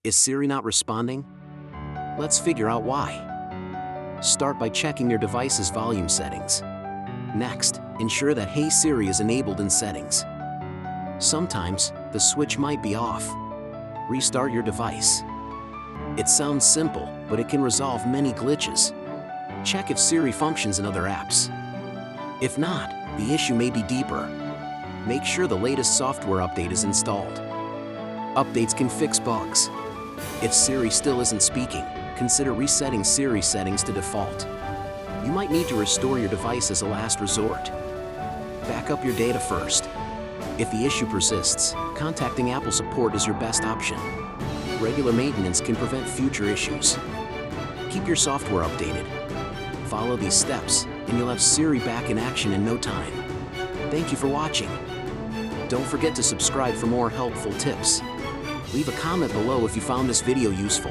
Is Siri not responding? Let's figure out why. Start by checking your device's volume settings. Next, ensure that Hey Siri is enabled in settings. Sometimes, the switch might be off. Restart your device. It sounds simple, but it can resolve many glitches. Check if Siri functions in other apps. If not, the issue may be deeper. Make sure the latest software update is installed. Updates can fix bugs. If Siri still isn't speaking, consider resetting Siri settings to default. You might need to restore your device as a last resort. Back up your data first. If the issue persists, contacting Apple support is your best option. Regular maintenance can prevent future issues. Keep your software updated. Follow these steps, and you'll have Siri back in action in no time. Thank you for watching. Don't forget to subscribe for more helpful tips. Leave a comment below if you found this video useful.